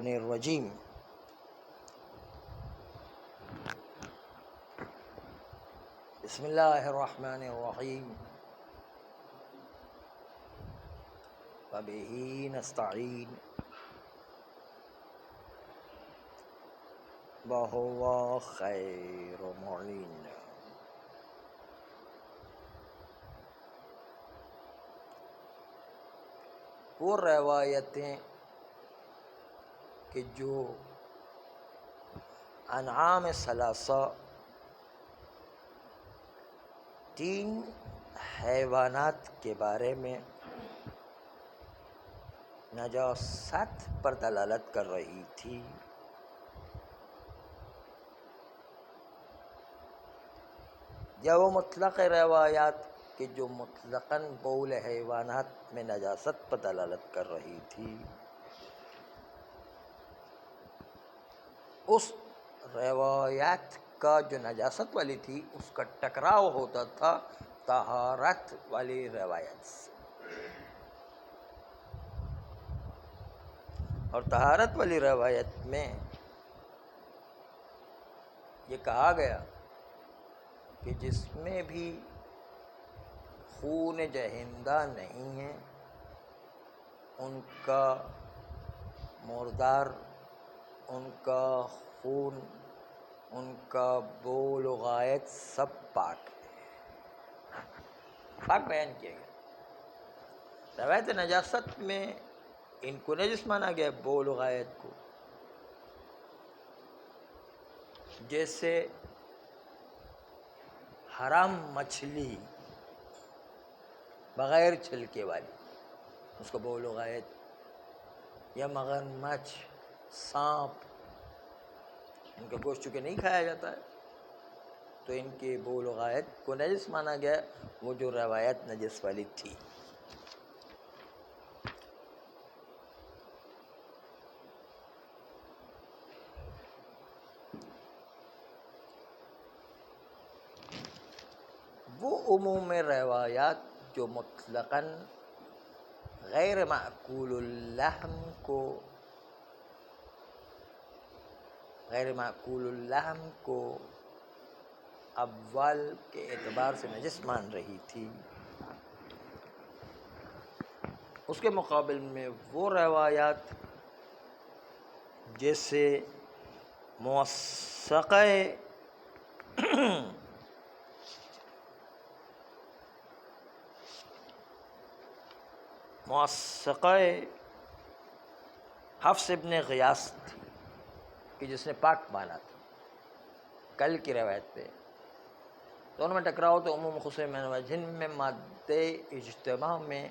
الشیطان الرجیم بسم اللہ الرحمن الرحیم وبہ نستعین وہو خیر معین۔ وہ روایتیں کہ جو انعام ثلاثہ تین حیوانات کے بارے میں نجاست پر دلالت کر رہی تھی، یا وہ مطلق روایات کہ جو مطلقاً بول حیوانات میں نجاست پر دلالت کر رہی تھی، اس روایات کا جو نجاست والی تھی اس کا ٹکراؤ ہوتا تھا طہارت والی روایت سے، اور طہارت والی روایت میں یہ کہا گیا کہ جس میں بھی خون جہندہ نہیں ہے ان کا مردار، ان کا خون، ان کا بول و غائط سب پاک ہے، پاک بیان کیا گیا۔ روایت نجاست میں ان کو نجس مانا گیا، بول و غائط کو، جیسے حرام مچھلی بغیر چھلکے والی، اس کو بول و غائط، یا مگرمچھ، سانپ، ان کا گوشت چونکہ نہیں کھایا جاتا ہے تو ان کے بول و غائط کو نجس مانا گیا، وہ جو روایت نجس والی تھی۔ وہ عموم روایات جو مطلقاً غیر معقول اللحم کو اول کے اعتبار سے نجس مان رہی تھی، اس کے مقابل میں وہ روایات جیسے موثقہ حفص ابن غیاث تھی کہ جس نے پاک مانا تھا، کل کی روایت پہ دونوں میں ٹکراؤ تو عموم خصوص من وجہن میں مادہ اجتماع میں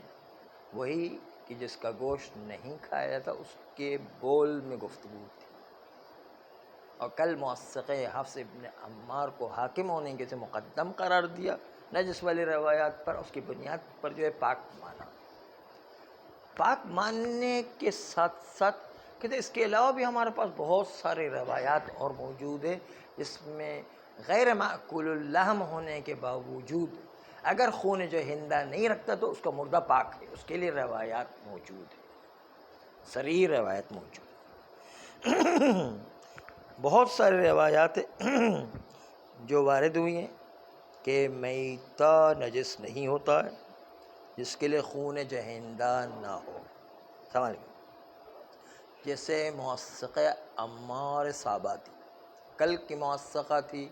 وہی کہ جس کا گوشت نہیں کھایا جاتا اس کے بول میں گفتگو تھی، اور کل موثقہ حفص ابن عمار کو حاکم ہونے کے سے مقدم قرار دیا نجس والی روایات پر، اس کی بنیاد پر جو ہے پاک مانا۔ پاک ماننے کے ساتھ ساتھ کہتے اس کے علاوہ بھی ہمارے پاس بہت سارے روایات اور موجود ہیں جس میں غیر معقول اللحم ہونے کے باوجود اگر خون جو ہندہ نہیں رکھتا تو اس کا مردہ پاک ہے، اس کے لیے روایات موجود ہیں، صریح روایت موجود ہے۔ بہت سارے روایات جو وارد ہوئی ہیں کہ میتہ نجس نہیں ہوتا ہے جس کے لیے خون جہندہ نہ ہو، سمجھ گئے؟ جیسے موثقہ عمار صاباتی، کل کی موثقہ تھی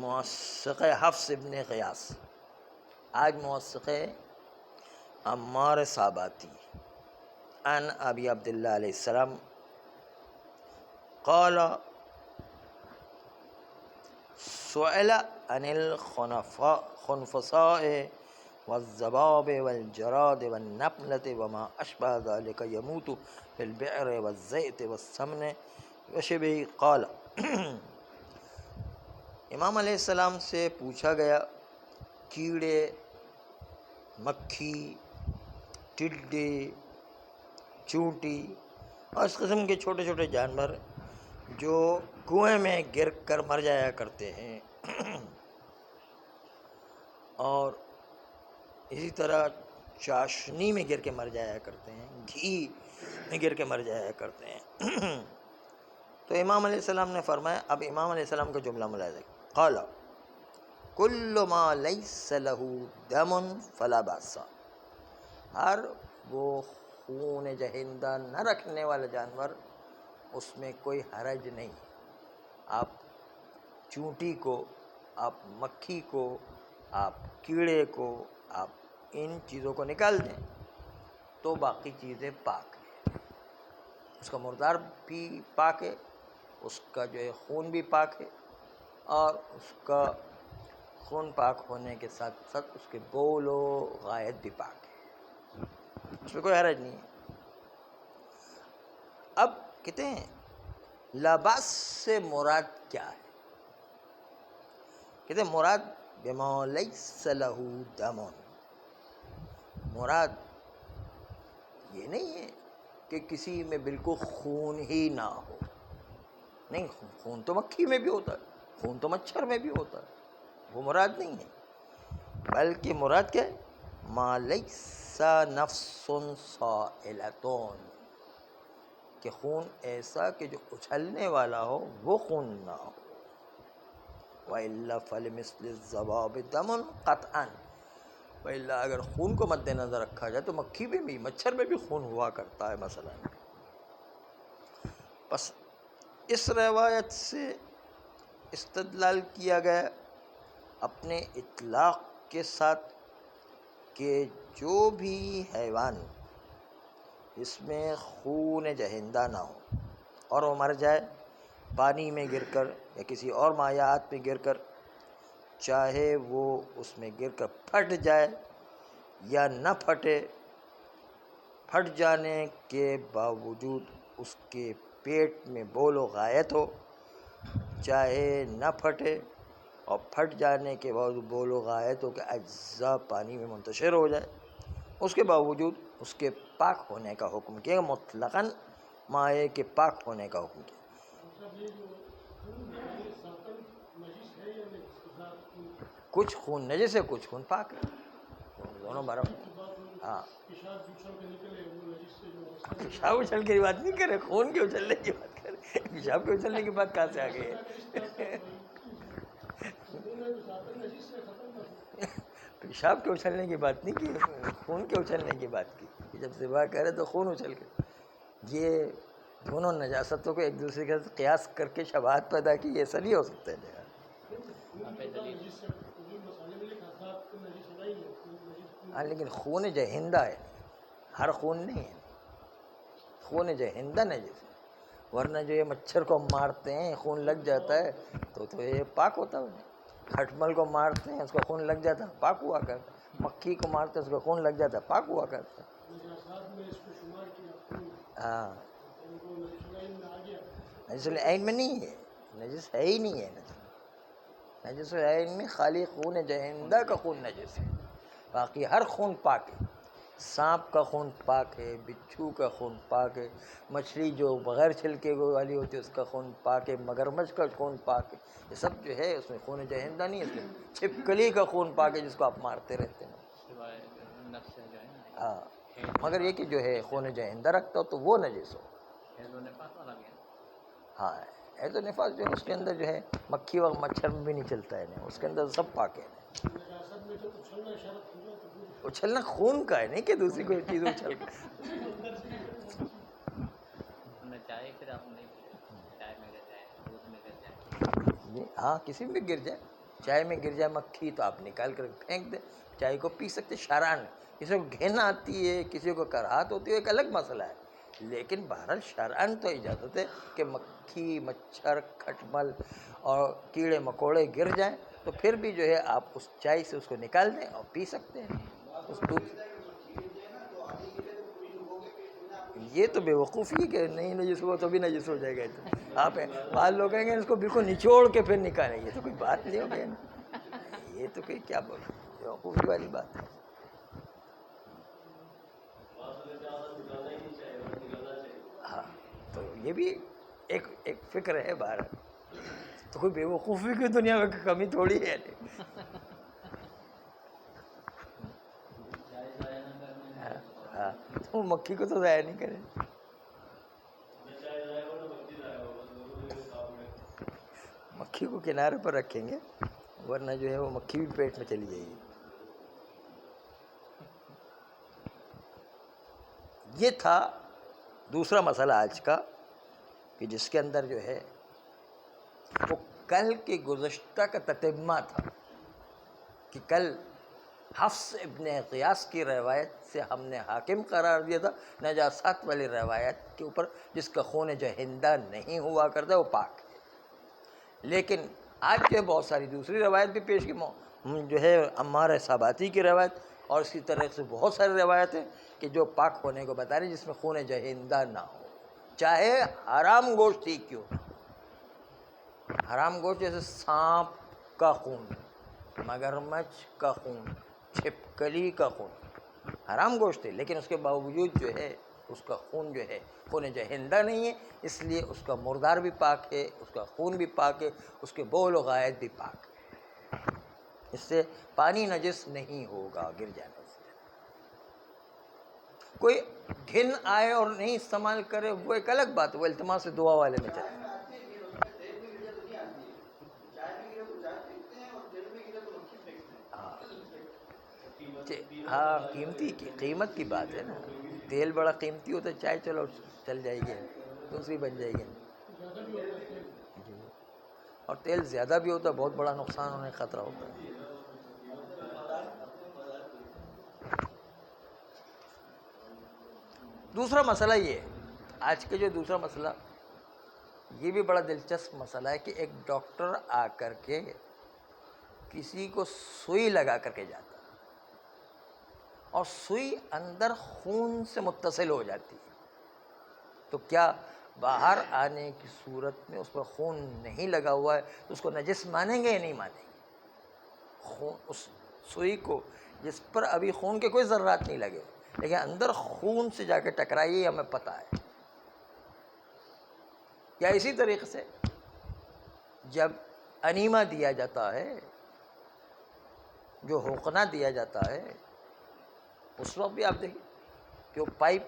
موثقہ حفص ابن غیاث، آج موثقہ عمار صاباتی، عن ابی عبداللہ علیہ السلام قال سئل عن الخنفساء والذباب والجراد والنملة وما اشبہ ذلك يموت في البئر والزیت والسمن وشبہ قال۔ امام علیہ السلام سے پوچھا گیا کیڑے، مکھی، ٹڈے، چونٹی اور اس قسم کے چھوٹے چھوٹے جانور جو کنویں میں گر کر مر جایا کرتے ہیں، اور اسی طرح چاشنی میں گر کے مر جایا کرتے ہیں، گھی میں گر کے مر جایا کرتے ہیں۔ تو امام علیہ السلام نے فرمایا، اب امام علیہ السلام کا جملہ ملاحظہ قال کل ما لیس لہ دم فلا باس، ہر وہ خون جہندہ نہ رکھنے والا جانور اس میں کوئی حرج نہیں۔ آپ چونٹی کو، آپ مکھی کو، آپ کیڑے کو، آپ ان چیزوں کو نکال دیں تو باقی چیزیں پاک ہیں۔ اس کا مردار بھی پاک ہے، اس کا جو ہے خون بھی پاک ہے، اور اس کا خون پاک ہونے کے ساتھ ساتھ اس کے بول و غائط بھی پاک ہے، اس میں کوئی حرج نہیں ہے۔ اب کہتے ہیں لباس سے مراد کیا ہے؟ کہتے ہیں مراد بما لیس لہ دم، مراد یہ نہیں ہے کہ کسی میں بالکل خون ہی نہ ہو، نہیں، خون تو مکھی میں بھی ہوتا ہے، خون تو مچھر میں بھی ہوتا ہے، وہ مراد نہیں ہے، بلکہ مراد کیا ہے؟ ما لیس نفس صائلۃ، کہ خون ایسا کہ جو اچھلنے والا ہو وہ خون نہ ہو۔ وَإِلَّا فَلِمِثْلِ الذَّبَابِ دَمٌ قَطْعًا، وَإِلَّا اگر خون کو مد نظر رکھا جائے تو مکھی میں بھی، مچھر میں بھی خون ہوا کرتا ہے مثلا۔ بس اس روایت سے استدلال کیا گیا اپنے اطلاق کے ساتھ کہ جو بھی حیوان اس میں خون جہندہ نہ ہو اور وہ مر جائے پانی میں گر کر یا کسی اور مایعات میں گر کر، چاہے وہ اس میں گر کر پھٹ جائے یا نہ پھٹے، پھٹ جانے کے باوجود اس کے پیٹ میں بول و غائط ہو، چاہے نہ پھٹے اور پھٹ جانے کے باوجود بول و غائط ہو کہ اجزاء پانی میں منتشر ہو جائے، اس کے باوجود اس کے پاک ہونے کا حکم کیا، مطلقاً مائع کے پاک ہونے کا حکم کیا۔ کچھ خون نجس ہے، کچھ خون پاک ہے، دونوں برابر۔ ہاں، پیشاب اچھل کی بات نہیں کرے، خون کے اچھلنے کی بات کرے، پیشاب کے اچھلنے کی بات کہاں سے آ گئی ہے؟ پیشاب کے اچھلنے کی بات نہیں کی، خون کے اچھلنے کی بات کی۔ جب ذبح کرے تو خون اچھل کے، یہ دونوں نجاستوں کو ایک دوسرے کے ساتھ قیاس کر کے شبہات پیدا کی، یہ ایسا نہیں ہو سکتا ہے۔ ہاں لیکن خون جہندہ ہے، ہر خون نہیں ہے، خون جہندہ نجس ہے، ورنہ جو یہ مچھر کو مارتے ہیں خون لگ جاتا ہے تو یہ پاک ہوتا ہے، کھٹمل کو مارتے ہیں اس کا خون لگ جاتا ہے پاک ہوا کرتا ہے، مکھی کو مارتے ہیں اس کا خون لگ جاتا ہے پاک ہوا کرتا ہے۔ ہاں، نجس العین میں نہیں ہے، نجس ہے ہی نہیں ہے، نجس العین میں خالی خون جہندہ کا خون نجس ہے، باقی ہر خون پاک ہے، سانپ کا خون پاک ہے، بچھو کا خون پاک ہے، مچھلی جو بغیر چھلکے والی ہوتی ہے اس کا خون پاک ہے، مگرمچھ کا خون پاک ہے، یہ سب جو ہے اس میں خون جہندہ نہیں ہے، اس میں چھپکلی کا خون پاک ہے جس کو آپ مارتے رہتے ہیں۔ ہاں، مگر یہ کہ جو ہے خون جہندہ رکھتا ہو تو وہ نجس ہو۔ ہاں، ہے تو نفاس جو ہے اس کے اندر جو ہے مکھی و مچھر میں بھی نہیں چلتا ہے، اس کے اندر سب پاک ہے۔ اچھلنا خون کا ہے، نہیں کہ دوسری کوئی چیز اچھل کا۔ ہاں، کسی میں بھی گر جائے، چائے میں گر جائے مکھی تو آپ نکال کر پھینک دیں، چائے کو پی سکتے شرعاً۔ کسی کو گھن آتی ہے، کسی کو کراہت ہوتی ہے، ایک الگ مسئلہ ہے، لیکن بہرحال شرعاً تو اجازت ہے کہ مکھی، مچھر، کھٹمل اور کیڑے مکوڑے گر جائیں تو پھر بھی جو ہے آپ اس چائے سے اس کو نکال دیں اور پی سکتے ہیں اس دودھ۔ یہ تو بے وقوفی ہے کہ نہیں نجس ہوا تو بھی نجس ہو جائے گا، تو آپ بعض لوگ کہیں گے اس کو بالکل نچوڑ کے پھر نکالیں، یہ تو کوئی بات نہیں ہو گئی، یہ تو کوئی کیا بول بے وقوفی والی بات ہے۔ ہاں، تو یہ بھی ایک فکر ہے باہر، تو کوئی بے وقوفی کی دنیا میں کمی تھوڑی ہے۔ ہاں تو مکھی کو تو ضائع نہیں کریں. مکھی کو کنارے پر رکھیں گے ورنہ جو ہے وہ مکھی بھی پیٹ میں چلی جائے گی. یہ تھا دوسرا مسئلہ آج کا کہ جس کے اندر جو ہے وہ کل کے گزشتہ کا تتمہ تھا کہ کل حفص ابن غیاث کی روایت سے ہم نے حاکم قرار دیا تھا نجاست والی روایت کے اوپر جس کا خون جہندہ نہیں ہوا کرتا وہ پاک ہے. لیکن آج جو ہے بہت ساری دوسری روایت بھی پیش کی جو ہے عمار صاباتی کی روایت اور اسی طرح سے بہت ساری روایتیں کہ جو پاک ہونے کو بتا رہی جس میں خون جہندہ نہ ہو چاہے حرام گوشت ہی کیوں. حرام گوشت جیسے سانپ کا خون, مگرمچھ کا خون, چھپکلی کا خون حرام گوشت ہے لیکن اس کے باوجود جو ہے اس کا خون جو ہے خون جہندہ نہیں ہے, اس لیے اس کا مردار بھی پاک ہے, اس کا خون بھی پاک ہے, اس کے بول و غائط بھی پاک ہے. اس سے پانی نجس نہیں ہوگا گر جانے سے. کوئی گھن آئے اور نہیں استعمال کرے وہ ایک الگ بات ہے, وہ التماس دعا والے میں چلے. ہاں قیمت کی بات ہے نا. تیل بڑا قیمتی ہوتا ہے, چائے چلو چل جائے گی دوسری بن جائے گی. جی اور تیل زیادہ بھی ہوتا ہے بہت بڑا نقصان ہونے کا خطرہ ہوتا ہے. دوسرا مسئلہ یہ ہے, آج کے جو دوسرا مسئلہ یہ بھی بڑا دلچسپ مسئلہ ہے کہ ایک ڈاکٹر آ کر کے کسی کو سوئی لگا کر کے جاتا اور سوئی اندر خون سے متصل ہو جاتی ہے, تو کیا باہر آنے کی صورت میں اس پر خون نہیں لگا ہوا ہے تو اس کو نجس مانیں گے یا نہیں مانیں گے؟ خون اس سوئی کو جس پر ابھی خون کے کوئی ذرات نہیں لگے لیکن اندر خون سے جا کے ٹکرائی ہمیں پتہ ہے. یا اسی طریقے سے جب انیما دیا جاتا ہے, جو حقنہ دیا جاتا ہے, اس وقت بھی آپ دیکھیں کہ وہ پائپ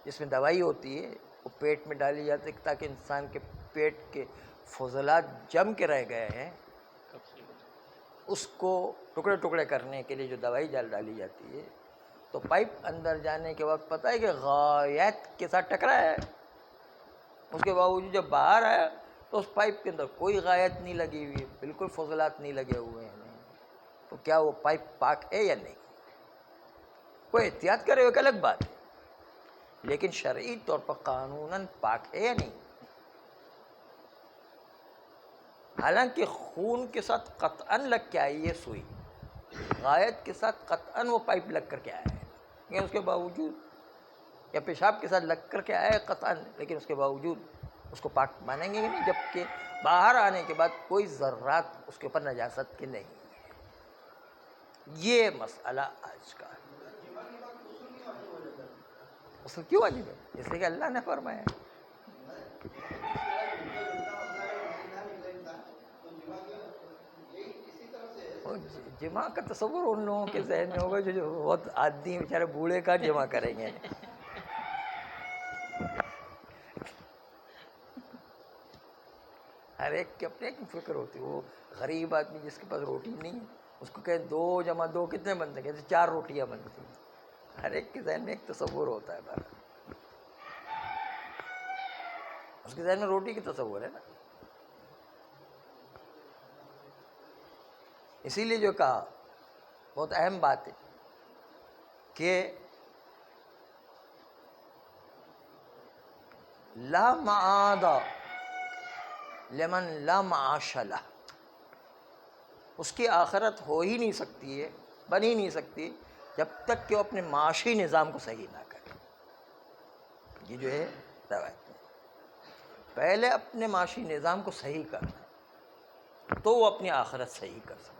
جس میں دوائی ہوتی ہے وہ پیٹ میں ڈالی جاتی ہے تاکہ انسان کے پیٹ کے فضلات جم کے رہ گئے ہیں اس کو ٹکڑے ٹکڑے کرنے کے لیے جو دوائی ڈالی جاتی ہے, تو پائپ اندر جانے کے بعد پتہ ہے کہ غائط کے ساتھ ٹکرا ہے, اس کے باوجود جب باہر آیا تو اس پائپ کے اندر کوئی غائط نہیں لگی ہوئی ہے, بالکل فضلات نہیں لگے ہوئے ہیں. تو کیا وہ پائپ پاک ہے یا نہیں؟ کوئی احتیاط کرے ایک الگ بات ہے لیکن شرعی طور پر قانوناً پاک ہے یا نہیں؟ حالانکہ خون کے ساتھ قطعاً لگ کے آئی ہے سوئی, غائط کے ساتھ قطعاً وہ پائپ لگ کر کے آیا ہے, لیکن اس کے باوجود یا پیشاب کے ساتھ لگ کر کے آیا ہے قطعاً, لیکن اس کے باوجود اس کو پاک مانیں گے نہیں جبکہ باہر آنے کے بعد کوئی ذرات اس کے اوپر نجاست کے نہیں ہے. یہ مسئلہ آج کا ہے. غسل کیوں واجب ہے؟ اس لیے کہ اللہ نے فرمایا ہے. جمع کا تصور ان لوگوں کے ذہن میں ہوگا جو بہت آدمی بیچارے بوڑھے کا جمع کریں گے. ہر ایک کی اپنے ایک فکر ہوتی ہے. وہ غریب آدمی جس کے پاس روٹی نہیں ہے اس کو کہیں 2 × 2 کتنے بنتے ہیں؟ کہتے 4 روٹیاں بنتی ہیں. ہر ایک کے ذہن میں ایک تصور ہوتا ہے بارہ. اس کے ذہن میں روٹی کی تصور ہے نا. اسی لیے جو کہا بہت اہم بات ہے کہ لا معاد لمن لا معاش لہ, اس کی آخرت ہو ہی نہیں سکتی ہے, بن ہی نہیں سکتی جب تک کہ وہ اپنے معاشی نظام کو صحیح نہ کرے. یہ جو ہے روایت ہے, پہلے اپنے معاشی نظام کو صحیح کرنا تو وہ اپنی آخرت صحیح کر سکتا,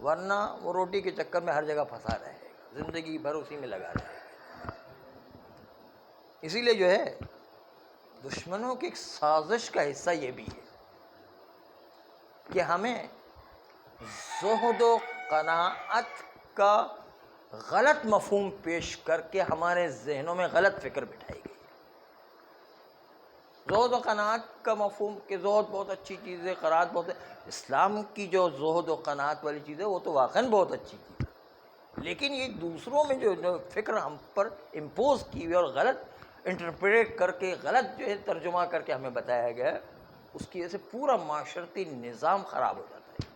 ورنہ وہ روٹی کے چکر میں ہر جگہ پھنسا رہے گا, زندگی بھر اسی میں لگا رہے گا. اسی لیے جو ہے دشمنوں کی ایک سازش کا حصہ یہ بھی ہے کہ ہمیں زہد و قناعت کا غلط مفہوم پیش کر کے ہمارے ذہنوں میں غلط فکر بٹھائی گئی. زہد و قناعت کا مفہوم کہ زہد بہت اچھی چیز ہے، قناعت بہت ہے. اسلام کی جو زہد و قناعت والی چیز ہے وہ تو واقعاً بہت اچھی چیز ہے، لیکن یہ دوسروں میں جو فکر ہم پر امپوز کی ہوئی اور غلط انٹرپریٹ کر کے غلط جو ہے ترجمہ کر کے ہمیں بتایا گیا ہے، اس کی وجہ سے پورا معاشرتی نظام خراب ہو جاتا ہے.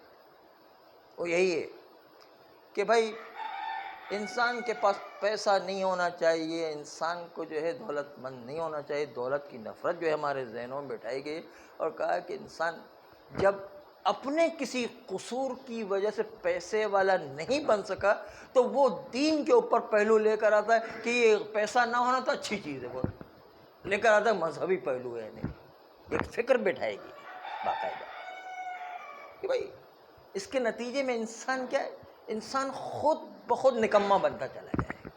وہ یہی ہے کہ بھائی انسان کے پاس پیسہ نہیں ہونا چاہیے، انسان کو جو ہے دولت مند نہیں ہونا چاہیے. دولت کی نفرت جو ہے ہمارے ذہنوں میں بٹھائی گئی، اور کہا کہ انسان جب اپنے کسی قصور کی وجہ سے پیسے والا نہیں بن سکا تو وہ دین کے اوپر پہلو لے کر آتا ہے کہ یہ پیسہ نہ ہونا تو اچھی چیز ہے، وہ لے کر آتا ہے مذہبی پہلو ہے. نہیں، ایک فکر بٹھائے گی باقاعدہ کہ بھائی اس کے نتیجے میں انسان کیا ہے، انسان خود بخود نکما بنتا چلا جائے گا،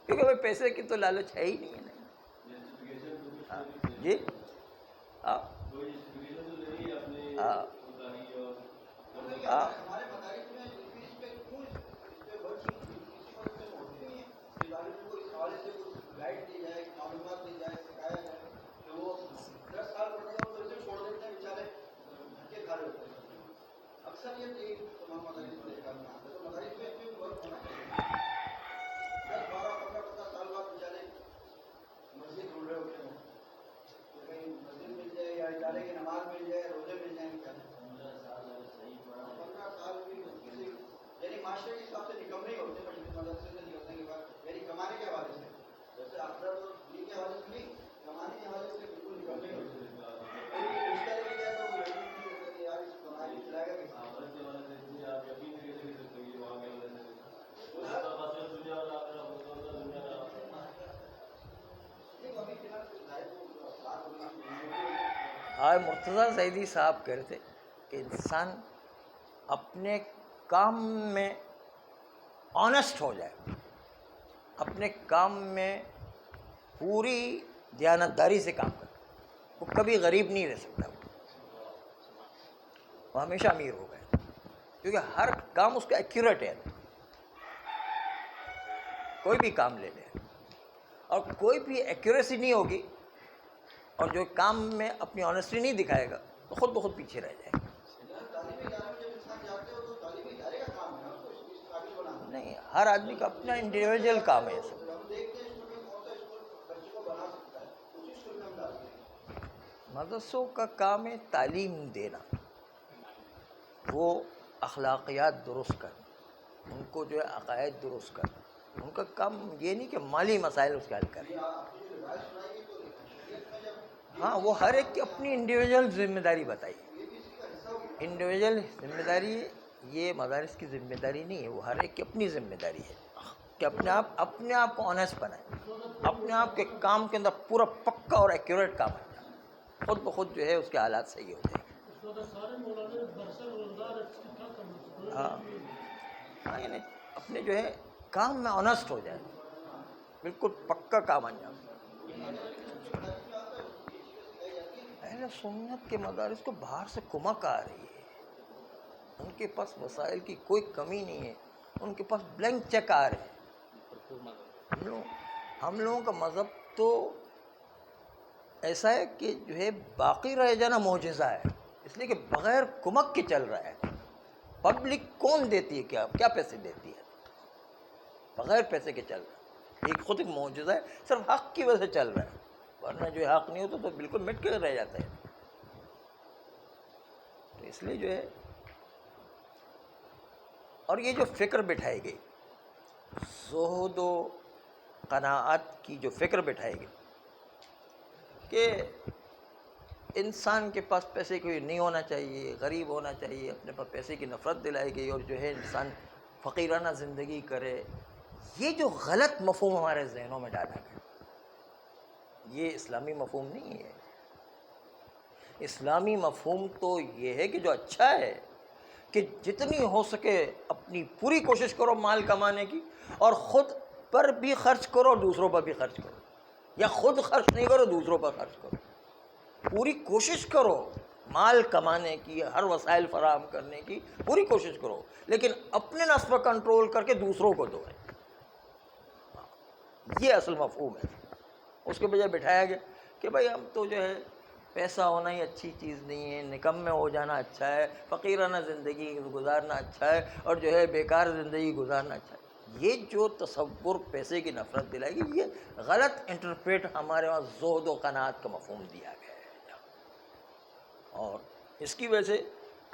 کیونکہ بھائی پیسے کی تو لالچ ہے ہی نہیں ہے. جی ہاں ہاں ہاں مرتضیٰ زیدی صاحب کہہ رہے تھے کہ انسان اپنے کام میں آنیسٹ ہو جائے، اپنے کام میں پوری دیانتداری سے کام کرے، وہ کبھی غریب نہیں رہ سکتا، وہ ہمیشہ امیر ہو گئے، کیونکہ ہر کام اس کا ایکوریٹ ہے. کوئی بھی کام لے لیں اور کوئی بھی ایکوریسی نہیں ہوگی اور جو کام میں اپنی آنیسٹی نہیں دکھائے گا تو خود بخود پیچھے رہ جائے گا. نہیں، ہر آدمی کا اپنا انڈیویجول کام ہے یہ سب. مدرسوں کا کام ہے تعلیم دینا، وہ اخلاقیات درست کرنا، ان کو جو ہے عقائد درست کرنا. ان کا کام یہ نہیں کہ مالی مسائل اس کا حل کریں. ہاں، وہ ہر ایک کی اپنی انڈیویجول ذمہ داری بتائی، انڈیویجول ذمہ داری. یہ مدارس کی ذمہ داری نہیں ہے، وہ ہر ایک کی اپنی ذمہ داری ہے کہ اپنے آپ کو آنیسٹ بنائے، اپنے آپ کے کام کے اندر پورا پکا اور ایکوریٹ کام ہے، خود بخود جو ہے اس کے حالات صحیح ہو جائیں گے. ہاں یعنی اپنے جو ہے کام میں آنیسٹ ہو جائے، بالکل پکا کام انجام. اہل سنت کے مدارس کو باہر سے کمک آ رہی ہے، ان کے پاس وسائل کی کوئی کمی نہیں ہے، ان کے پاس بلینک چیک آ رہے ہیں. ہم لوگوں کا مذہب تو ایسا ہے کہ جو ہے باقی رہ جانا معجزہ ہے، اس لیے کہ بغیر کمک کے چل رہا ہے. پبلک کون دیتی ہے، کیا پیسے دیتی ہے، بغیر پیسے کے چل رہا ہے. یہ خود ایک معجزہ ہے، صرف حق کی وجہ سے چل رہا ہے، ورنہ جو حق نہیں ہوتا تو بالکل مٹ کے رہ جاتا ہے. تو اس لیے جو ہے، اور یہ جو فکر بٹھائی گئی زہد و قناعت کی، جو فکر بٹھائی گئی کہ انسان کے پاس پیسے کوئی نہیں ہونا چاہیے، غریب ہونا چاہیے، اپنے پاس پیسے کی نفرت دلائی گئی، اور جو ہے انسان فقیرانہ زندگی کرے، یہ جو غلط مفہوم ہمارے ذہنوں میں ڈالا گیا، یہ اسلامی مفہوم نہیں ہے. اسلامی مفہوم تو یہ ہے کہ جو اچھا ہے کہ جتنی ہو سکے اپنی پوری کوشش کرو مال کمانے کی، اور خود پر بھی خرچ کرو اور دوسروں پر بھی خرچ کرو، یا خود خرچ نہیں کرو دوسروں پر خرچ کرو. پوری کوشش کرو مال کمانے کی، ہر وسائل فراہم کرنے کی پوری کوشش کرو، لیکن اپنے نفس پر کنٹرول کر کے دوسروں کو دو. یہ اصل مفہوم ہے. اس کے بجائے بٹھایا گیا کہ بھائی ہم تو جو ہے پیسہ ہونا ہی اچھی چیز نہیں ہے، نکمے ہو جانا اچھا ہے، فقیرانہ زندگی گزارنا اچھا ہے، اور جو ہے بیکار زندگی گزارنا اچھا ہے. یہ جو تصور پیسے کی نفرت دلائے گی، یہ غلط انٹرپریٹ ہمارے وہاں زہد و قناعت کا مفہوم دیا گیا ہے. اور اس کی وجہ سے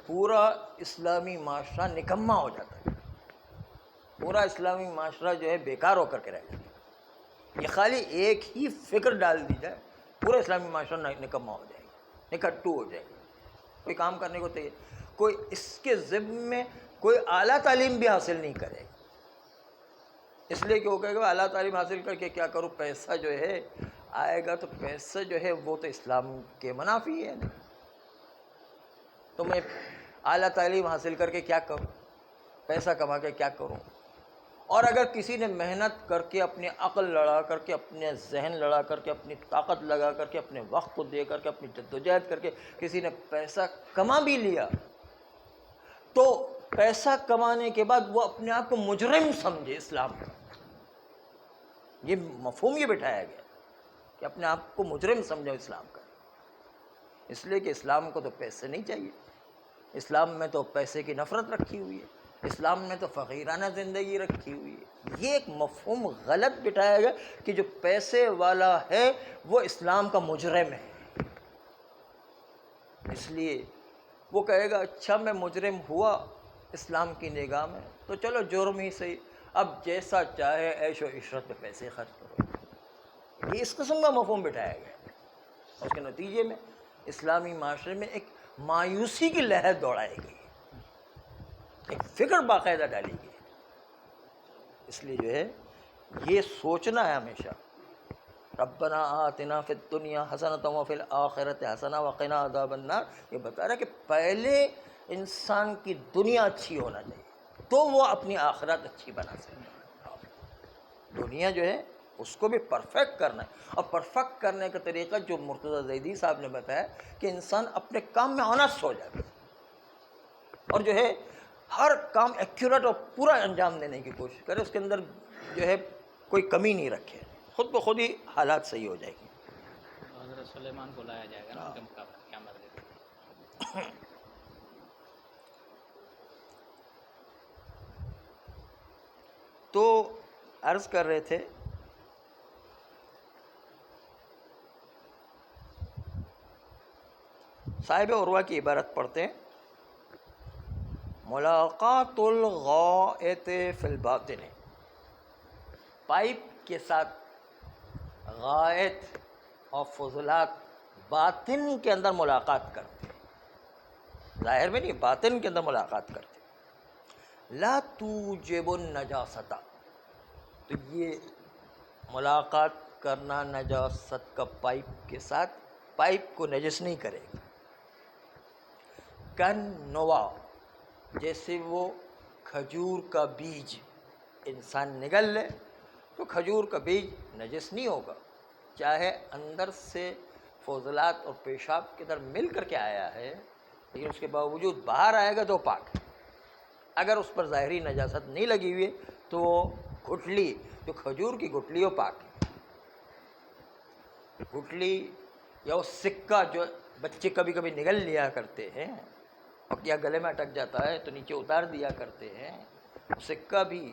پورا اسلامی معاشرہ نکما ہو جاتا ہے، پورا اسلامی معاشرہ جو ہے بیکار ہو کر کے رہ جاتا ہے. یہ خالی ایک ہی فکر ڈال دی جائے، پورا اسلامی معاشرہ نکما ہو جائے گا، نکھٹو ہو جائے گا، کوئی کام کرنے کو تیار، کوئی اس کے ضمن میں کوئی اعلیٰ تعلیم بھی حاصل نہیں کرے گا. اس لیے کہ وہ کہے گا اعلیٰ تعلیم حاصل کر کے کیا کروں، پیسہ جو ہے آئے گا تو پیسہ جو ہے وہ تو اسلام کے منافی ہے. تو میں اعلیٰ تعلیم حاصل کر کے کیا کروں، پیسہ کما کے کیا کروں. اور اگر کسی نے محنت کر کے، اپنی عقل لڑا کر کے، اپنے ذہن لڑا کر کے، اپنی طاقت لگا کر کے، اپنے وقت کو دے کر کے، اپنی جدوجہد کر کے کسی نے پیسہ کما بھی لیا، تو پیسہ کمانے کے بعد وہ اپنے آپ کو مجرم سمجھے اسلام کا. یہ مفہوم یہ بٹھایا گیا کہ اپنے آپ کو مجرم سمجھو اسلام کا. اس لیے کہ اسلام کو تو پیسے نہیں چاہیے، اسلام میں تو پیسے کی نفرت رکھی ہوئی ہے، اسلام میں تو فقیرانہ زندگی رکھی ہوئی ہے. یہ ایک مفہوم غلط بٹھایا گیا کہ جو پیسے والا ہے وہ اسلام کا مجرم ہے. اس لیے وہ کہے گا اچھا میں مجرم ہوا اسلام کی نگاہ میں تو چلو جرم ہی صحیح، اب جیسا چاہے عیش و عشرت پہ پیسے خرچ کرو. یہ اس قسم کا مفہوم بٹھایا گیا. اس کے نتیجے میں اسلامی معاشرے میں ایک مایوسی کی لہر دوڑائی گئی، ایک فکر باقاعدہ ڈالی گئی. اس لیے جو ہے یہ سوچنا ہے ہمیشہ، ربنا آتنا فی الدنیا حسنۃ وفی الآخرۃ حسنہ وقنا عذاب النار. یہ بتا رہا ہے کہ پہلے انسان کی دنیا اچھی ہونا چاہیے تو وہ اپنی آخرت اچھی بنا سکتا ہے. دنیا جو ہے اس کو بھی پرفیکٹ کرنا ہے، اور پرفیکٹ کرنے کا طریقہ جو مرتضیٰ زیدی صاحب نے بتایا کہ انسان اپنے کام میں آنسٹ ہو جائے اور جو ہے ہر کام ایکوریٹ اور پورا انجام دینے کی کوشش کرے، اس کے اندر جو ہے کوئی کمی نہیں رکھے، خود بخود ہی حالات صحیح ہو جائے گی. حضرت سلیمان کو لایا جائے گا نا ان کے مقابلے کیا مرضی. تو عرض کر رہے تھے صاحب عروہ کی عبارت پڑھتے ہیں، ملاقات الغائط فی الباطن، پائپ کے ساتھ غائط اور فضلات باطن کے اندر ملاقات کرتے ہیں، ظاہر میں نہیں، باطن کے اندر ملاقات کرتے ہیں. لا توجب النجاست، تو یہ ملاقات کرنا نجاست کا پائپ کے ساتھ پائپ کو نجس نہیں کرے گا. کن نوا، جیسے وہ کھجور کا بیج انسان نگل لے تو کھجور کا بیج نجس نہیں ہوگا، چاہے اندر سے فضلات اور پیشاب کے در مل کر کے آیا ہے، لیکن اس کے باوجود باہر آئے گا تو پاک ہے. اگر اس پر ظاہری نجاست نہیں لگی ہوئی ہے تو وہ گٹھلی، جو کھجور کی گٹھلی، وہ پاک ہے. گٹھلی یا وہ سکہ جو بچے کبھی کبھی نگل لیا کرتے ہیں اور کیا گلے میں اٹک جاتا ہے تو نیچے اتار دیا کرتے ہیں، سکہ بھی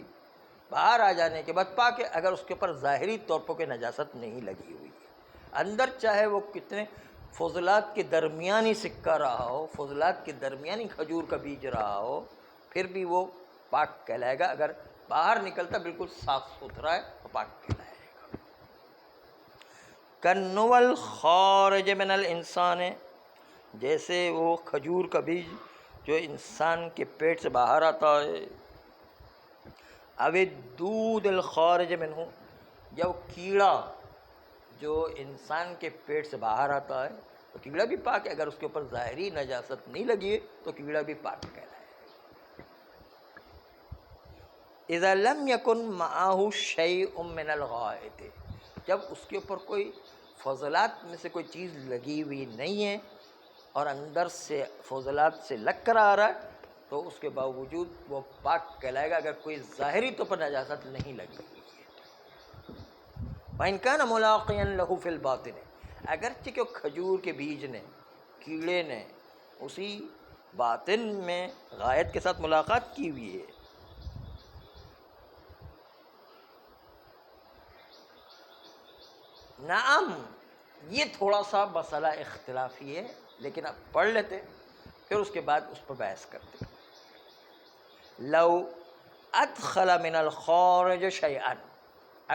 باہر آ جانے کے بعد پاک ہے اگر اس کے اوپر ظاہری طور پر کوئی نجاست نہیں لگی ہوئی ہے. اندر چاہے وہ کتنے فضلات کے درمیانی سکہ رہا ہو، فضلات کے درمیانی کھجور کا بیج رہا ہو، پھر بھی وہ پاک کہلائے گا. اگر باہر نکلتا بالکل صاف ستھرا ہے تو پاک کہلائے گا. کنول خارج من الانسان، جیسے وہ کھجور کا بیج جو انسان کے پیٹ سے باہر آتا ہے. او الدود الخارج منہ، یا وہ کیڑا جو انسان کے پیٹ سے باہر آتا ہے تو کیڑا بھی پاک ہے، اگر اس کے اوپر ظاہری نجاست نہیں لگی ہے تو کیڑا بھی پاک کہلائے. اذا لم یکن معہ شیء من الغائط، جب اس کے اوپر کوئی فضلات میں سے کوئی چیز لگی ہوئی نہیں ہے اور اندر سے فضلات سے لگ کر آ رہا ہے تو اس کے باوجود وہ پاک کہلائے گا، اگر کوئی ظاہری طور پر نجاست نہیں لگی ہوئی ہے. وَإِنْ كَانَ مُلَاقِيًا لَهُ فِي الْبَاطِنِ، اگرچہ کہ کھجور کے بیج نے، کیڑے نے اسی باطن میں غائط کے ساتھ ملاقات کی ہوئی ہے. نعم، یہ تھوڑا سا مسئلہ اختلافی ہے، لیکن اب پڑھ لیتے پھر اس کے بعد اس پر بحث کرتے. لو ادخل من الخارج شیئا،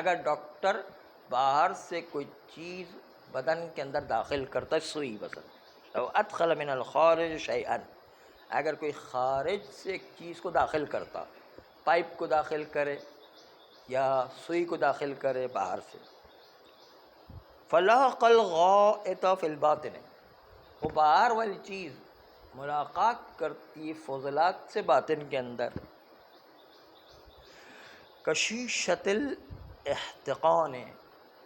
اگر ڈاکٹر باہر سے کوئی چیز بدن کے اندر داخل کرتا ہے، سوئی مثلا، لو ادخل من الخارج شیئا، اگر کوئی خارج سے ایک چیز کو داخل کرتا، پائپ کو داخل کرے یا سوئی کو داخل کرے باہر سے، فلاق الغائط فی الباطن، وہ باہر والی چیز ملاقات کرتی فضلات سے باطن کے اندر، کشیشۃ الاحتقان،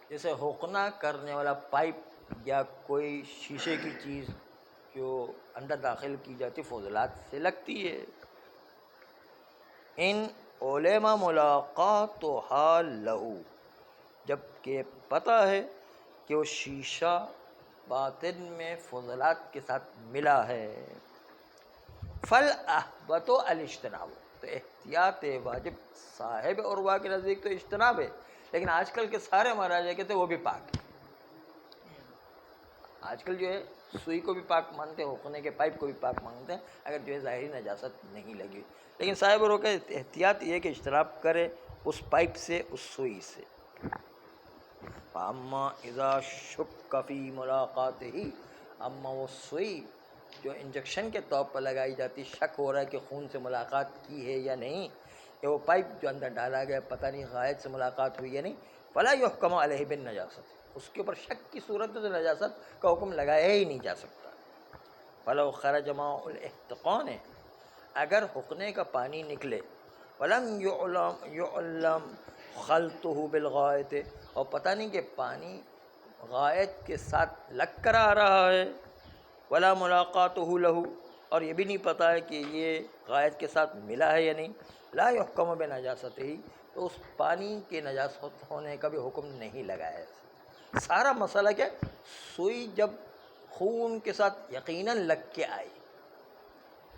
جیسے حقنہ کرنے والا پائپ یا کوئی شیشے کی چیز جو اندر داخل کی جاتی فضلات سے لگتی ہے. ان علم ملاقاتها له، جب کہ پتہ ہے کہ وہ شیشہ باطن میں فضلات کے ساتھ ملا ہے. فالاحبط الاجتناب، تو احتیاط واجب صاحب عروہ کے نزدیک تو اجتناب ہے، لیکن آج کل کے سارے مہاراجا کہتے ہیں وہ بھی پاک ہے. آج کل جو ہے سوئی کو بھی پاک مانتے ہیں، حقنے کے پائپ کو بھی پاک مانتے ہیں اگر جو ہے ظاہری نجاست نہیں لگی. لیکن صاحب عروہ کا احتیاط یہ کہ اجتناب کرے اس پائپ سے، اس سوئی سے. اما اذا شک فی ملاقاتہ، اما وہ سوئی جو انجیکشن کے طور پر لگائی جاتی، شک ہو رہا ہے کہ خون سے ملاقات کی ہے یا نہیں، یا وہ پائپ جو اندر ڈالا گیا پتہ نہیں غائط سے ملاقات ہوئی یا نہیں، فلا یحکم علیہ بالنجاست، اس کے اوپر شک کی صورت میں تو نجاست کا حکم لگایا ہی نہیں جا سکتا. فلو خرج ماء الاحتقان، اگر حقنے کا پانی نکلے، ولم یعلم خلطہ بالغائط، اور پتہ نہیں کہ پانی غائط کے ساتھ لگ کر آ رہا ہے، ولا ملاقاتہ لہ، اور یہ بھی نہیں پتہ ہے کہ یہ غائط کے ساتھ ملا ہے یا نہیں، لا یحکم بنجاستہ، تو اس پانی کے نجاست ہونے کا بھی حکم نہیں لگایا. سارا مسئلہ کیا، سوئی جب خون کے ساتھ یقیناً لگ کے آئی،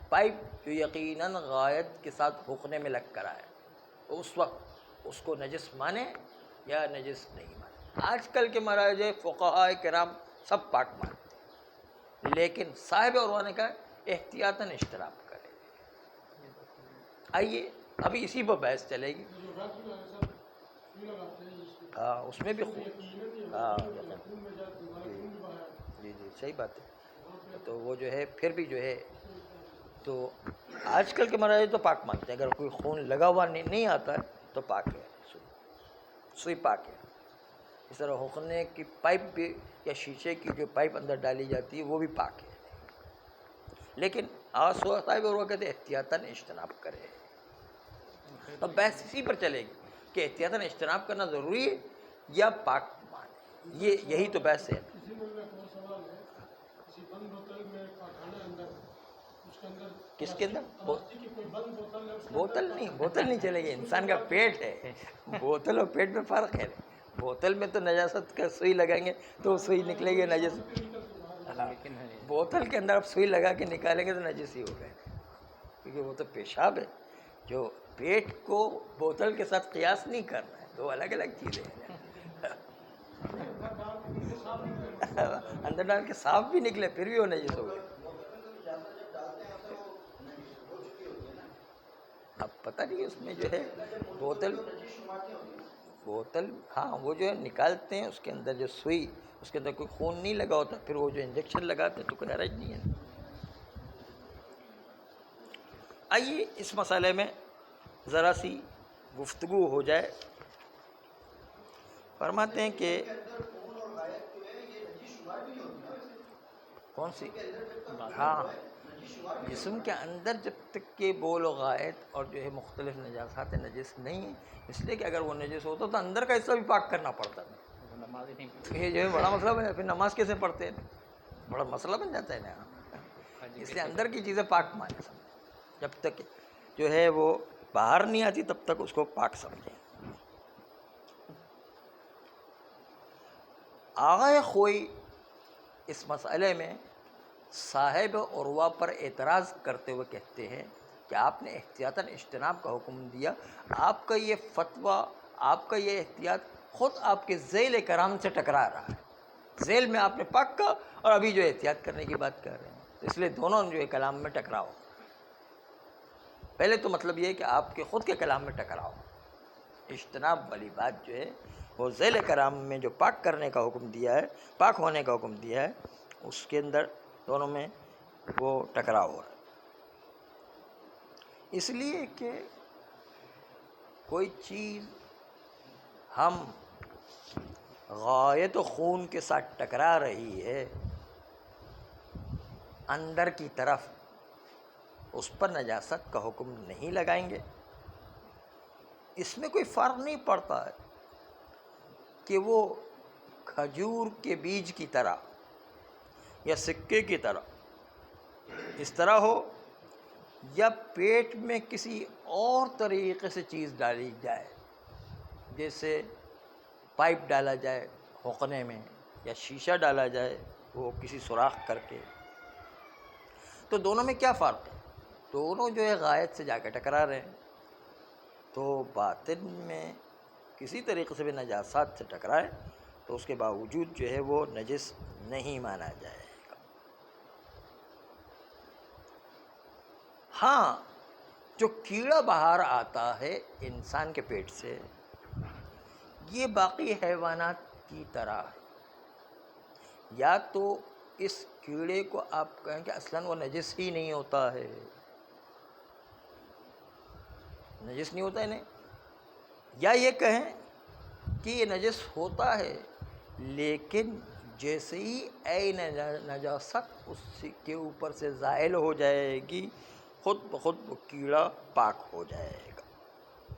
پائپ جو یقیناً غائط کے ساتھ حقنے میں لگ کر آئے، تو اس وقت اس کو نجس مانے یا نجس نہیں مانے. آج کل کے مراجع فقہاء کرام سب پاک مانتے، لیکن صاحب عروہ نے کہا احتیاطاً اجتناب کرے. آئیے ابھی اسی پر بحث چلے گی. ہاں اس میں بھی خون، ہاں جی جی صحیح بات ہے. تو وہ جو ہے پھر بھی جو ہے، تو آج کل کے مراجع تو پاک مانتے ہیں، اگر کوئی خون لگا ہوا نہیں آتا ہے تو پاک ہے، سوئی پاک ہے. اس طرح حقنے کی پائپ بھی یا شیشے کی جو پائپ اندر ڈالی جاتی ہے وہ بھی پاک ہے. لیکن صاحب عروہ کہتے ہیں احتیاطاً اجتناب کرے. تو بحث اسی پر چلے گی کہ احتیاطاً اجتناب کرنا ضروری ہے یا پاک مانے، یہی تو بحث ہے. کس کے اندر؟ بوتل نہیں چلے گی، انسان کا پیٹ ہے، بوتل اور پیٹ میں فرق ہے. بوتل میں تو نجاست کا سوئی لگائیں گے تو سوئی نکلے گی نجس. بوتل کے اندر آپ سوئی لگا کے نکالیں گے تو نجس ہی ہو گئے، کیونکہ وہ تو پیشاب ہے. جو پیٹ کو بوتل کے ساتھ قیاس نہیں کرنا ہے، دو الگ الگ چیزیں ہیں. اندر ڈال کے صاف بھی نکلے پھر بھی وہ نجس ہو گئے. اب پتہ نہیں اس میں جو ہے بوتل ہاں وہ جو ہے نکالتے ہیں، اس کے اندر جو سوئی، اس کے اندر کوئی خون نہیں لگا ہوتا، پھر وہ جو انجیکشن لگاتے ہیں تو کوئی حرج نہیں ہے. آئیے اس مسئلے میں ذرا سی گفتگو ہو جائے. فرماتے ہیں کہ کون سی؟ ہاں، جسم کے اندر جب تک کہ بول و غائط اور جو ہے مختلف نجاسات نجس نہیں ہیں، اس لیے کہ اگر وہ نجس ہوتا تو اندر کا حصہ بھی پاک کرنا پڑتا تھا. یہ جو ہے بڑا مسئلہ بن جاتا، پھر نماز کیسے پڑھتے ہیں، بڑا مسئلہ بن جاتا ہے نا. اس لیے اندر کی چیزیں پاک مانے سمجھیں، جب تک جو ہے وہ باہر نہیں آتی تب تک اس کو پاک سمجھیں. آغا خوئی اس مسئلے میں صاحب عروہ پر اعتراض کرتے ہوئے کہتے ہیں کہ آپ نے احتیاطاً اجتناب کا حکم دیا، آپ کا یہ فتویٰ، آپ کا یہ احتیاط خود آپ کے ذیل کرام سے ٹکرا رہا ہے۔ ذیل میں آپ نے پاک کا اور ابھی جو احتیاط کرنے کی بات کر رہے ہیں، اس لیے دونوں جو ہے کلام میں ٹکراؤ۔ پہلے تو مطلب یہ ہے کہ آپ کے خود کے کلام میں ٹکراؤ۔ اجتناب والی بات جو ہے وہ ذیل کرام میں جو پاک کرنے کا حکم دیا ہے، پاک ہونے کا حکم دیا ہے، اس کے اندر دونوں میں وہ ٹکراؤ ہو رہا ہے۔ اس لیے کہ کوئی چیز ہم غایت و خون کے ساتھ ٹکرا رہی ہے اندر کی طرف، اس پر نجاست کا حکم نہیں لگائیں گے۔ اس میں کوئی فرق نہیں پڑتا ہے کہ وہ کھجور کے بیج کی طرح یا سکے کی طرح اس طرح ہو، یا پیٹ میں کسی اور طریقے سے چیز ڈالی جائے، جیسے پائپ ڈالا جائے حقنے میں، یا شیشہ ڈالا جائے وہ کسی سوراخ کر کے، تو دونوں میں کیا فرق ہے؟ دونوں جو ہے غایت سے جا کے ٹکرا رہے ہیں۔ تو باطن میں کسی طریقے سے بھی نجاست سے ٹکرائے تو اس کے باوجود جو ہے وہ نجس نہیں مانا جائے گا۔ ہاں، جو کیڑا باہر آتا ہے انسان کے پیٹ سے، یہ باقی حیوانات کی طرح ہے۔ یا تو اس کیڑے کو آپ کہیں کہ اصلاً وہ نجس ہی نہیں ہوتا ہے، نجس نہیں ہوتا ہے نہیں، یا یہ کہیں کہ یہ نجس ہوتا ہے لیکن جیسے ہی عین نجاست اس کے اوپر سے زائل ہو جائے گی، خود بخود وہ کیڑا پاک ہو جائے گا۔